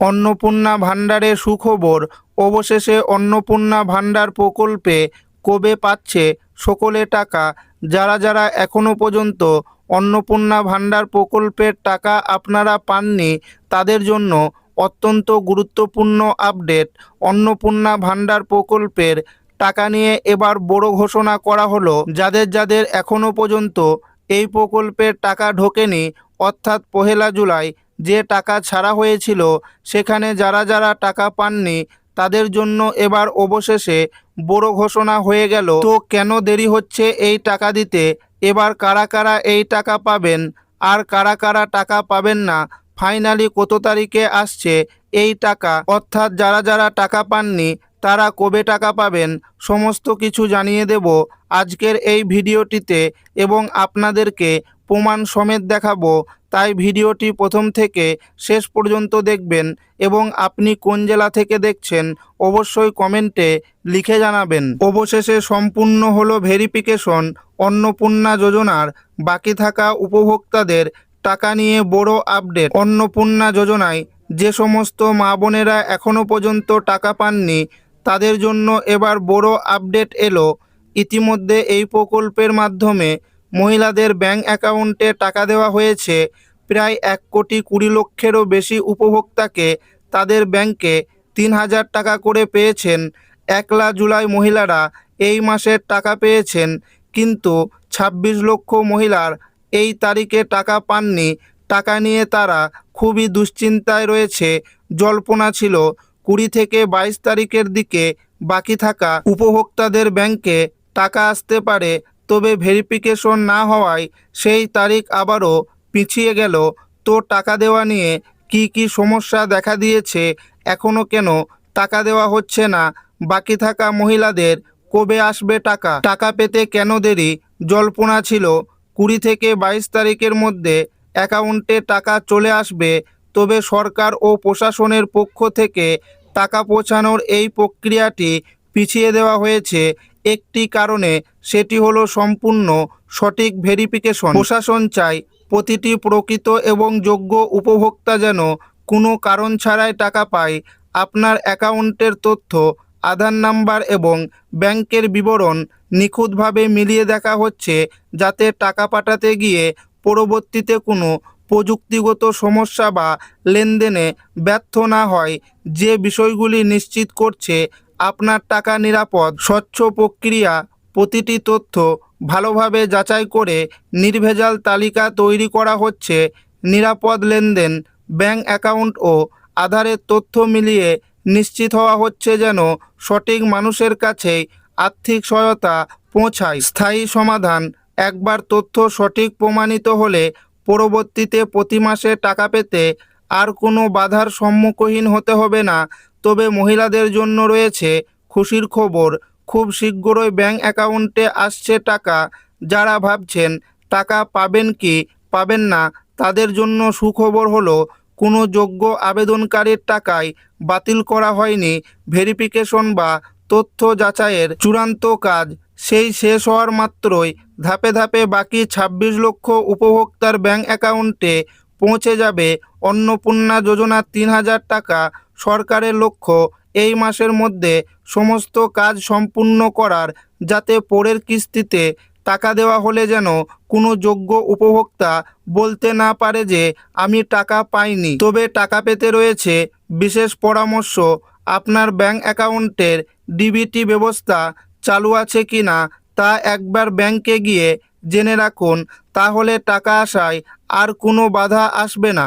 অন্নপূর্ণা ভাণ্ডারে সুখবর। অবশেষে অন্নপূর্ণা ভাণ্ডার প্রকল্পে কবে পাচ্ছে সকলে টাকা। যারা যারা এখনও পর্যন্ত অন্নপূর্ণা ভাণ্ডার প্রকল্পের টাকা আপনারা পাননি, তাদের জন্য অত্যন্ত গুরুত্বপূর্ণ আপডেট। অন্নপূর্ণা ভাণ্ডার প্রকল্পের টাকা নিয়ে এবার বড় ঘোষণা করা হলো। যাদের যাদের এখনও পর্যন্ত এই প্রকল্পের টাকা ঢোকেনি, অর্থাৎ 1 জুলাই যে টাকা ছাড়া হয়েছিল, সেখানে যারা যারা টাকা পাননি তাদের জন্য এবার অবশেষে বড় ঘোষণা হয়ে গেল। তো কেন দেরি হচ্ছে এই টাকা দিতে, এবার কারা কারা এই টাকা পাবেন আর কারা কারা টাকা পাবেন না, ফাইনালি কত তারিখে আসছে এই টাকা, অর্থাৎ যারা যারা টাকা পাননি তারা কবে টাকা পাবেন, সমস্ত কিছু জানিয়ে দেব আজকের এই ভিডিওটিতে এবং আপনাদেরকে প্রমাণ সমেত দেখাবো। তাই ভিডিওটি প্রথম থেকে শেষ পর্যন্ত দেখবেন এবং আপনি কোন জেলা থেকে দেখছেন অবশ্যই কমেন্টে লিখে জানাবেন। অবশেষে সম্পূর্ণ হলো ভেরিফিকেশন। অন্নপূর্ণা যোজনার বাকি থাকা উপভোক্তাদের টাকা নিয়ে বড় আপডেট। অন্নপূর্ণা যোজনায় যে সমস্ত মা বোনেরা এখনও পর্যন্ত টাকা পাননি তাদের জন্য এবার বড় আপডেট এলো। ইতিমধ্যে এই প্রকল্পের মাধ্যমে মহিলাদের ব্যাংক অ্যাকাউন্টে টাকা দেওয়া হয়েছে। প্রায় 1,20,00,000-এরও বেশি উপভোক্তাকে তাদের ব্যাংকে 3,000 টাকা করে পেয়েছেন। 1 জুলাই মহিলারা এই মাসের টাকা পেয়েছেন, কিন্তু 26 লক্ষ মহিলার এই তারিখে টাকা পাননি। টাকা নিয়ে তারা খুবই দুশ্চিন্তায় রয়েছে। জল্পনা ছিল 20 থেকে 22 তারিখের দিকে বাকি থাকা উপভোক্তাদের ব্যাংকে টাকা আসতে পারে, তবে ভেরিফিকেশন না হওয়ায় সেই তারিখ আবারও পিছিয়ে গেল। তো টাকা দেওয়া নিয়ে কি কি সমস্যা দেখা দিয়েছে, এখনও কেন টাকা দেওয়া হচ্ছে না, বাকি থাকা মহিলাদের কবে আসবে টাকা, টাকা পেতে কেন দেরি। জল্পনা ছিল 20 থেকে 22 তারিখের মধ্যে অ্যাকাউন্টে টাকা চলে আসবে, তবে সরকার ও প্রশাসনের পক্ষ থেকে টাকা পৌঁছানোর এই প্রক্রিয়াটি পিছিয়ে দেওয়া হয়েছে একটি কারণে, সেটি হলো সম্পূর্ণ সঠিক ভেরিফিকেশন। প্রশাসন চায় প্রতিটি প্রকৃত এবং যোগ্য উপভোক্তা যেন কোনো কারণ ছাড়াই টাকা পায়। আপনার অ্যাকাউন্টের তথ্য, আধার নাম্বার এবং ব্যাংকের বিবরণ নিখুঁতভাবে মিলিয়ে দেখা হচ্ছে, যাতে টাকা পাঠাতে গিয়ে পরবর্তীতে কোনো প্রযুক্তিগত সমস্যা বা লেনদেনে ব্যর্থ না হয়। যে বিষয়গুলি নিশ্চিত করছে আপনার টাকা নিরাপদ। স্বচ্ছ প্রক্রিয়া, প্রতিটি তথ্য ভালোভাবে যাচাই করে নির্ভেজাল তালিকা তৈরি করা হচ্ছে। নিরাপদ লেনদেন, ব্যাংক অ্যাকাউন্ট ও আধারের তথ্য মিলিয়ে নিশ্চিত হওয়া হচ্ছে যেন সঠিক মানুষের কাছেই আর্থিক সহায়তা পৌঁছায়। স্থায়ী সমাধান, একবার তথ্য সঠিক প্রমাণিত হলে পরবর্তীতে প্রতি মাসে টাকা পেতে আর কোনো বাধার সম্মুখীন হতে হবে না। তবে মহিলাদের জন্য রয়েছে খুশির খবর, খুব শীঘ্রই ব্যাংক অ্যাকাউন্টে আসছে টাকা। যারা ভাবছেন টাকা পাবেন কি পাবেন না, তাদের জন্য সুখবর হলো কোনো যোগ্য আবেদনকারীর টাকাই বাতিল করা হয়নি। ভেরিফিকেশন বা তথ্য যাচাইয়ের চূড়ান্ত কাজ সেই শেষ হওয়ার মাত্রই ধাপে ধাপে বাকি 26 লক্ষ উপভোক্তার ব্যাংক অ্যাকাউন্টে পৌঁছে যাবে অন্নপূর্ণা যোজনার 3,000 টাকা। সরকারের লক্ষ্য এই মাসের মধ্যে সমস্ত কাজ সম্পূর্ণ করার, যাতে পরের কিস্তিতে টাকা দেওয়া হলে যেন কোনো যোগ্য উপভোক্তা বলতে না পারে যে আমি টাকা পাইনি। তবে টাকা পেতে রয়েছে বিশেষ পরামর্শ। আপনার ব্যাংক অ্যাকাউন্টের ডিবিটি ব্যবস্থা চালু আছে কি না তা একবার ব্যাংকে গিয়ে জেনে রাখুন, তাহলে টাকা আসায় আর কোনো বাধা আসবে না।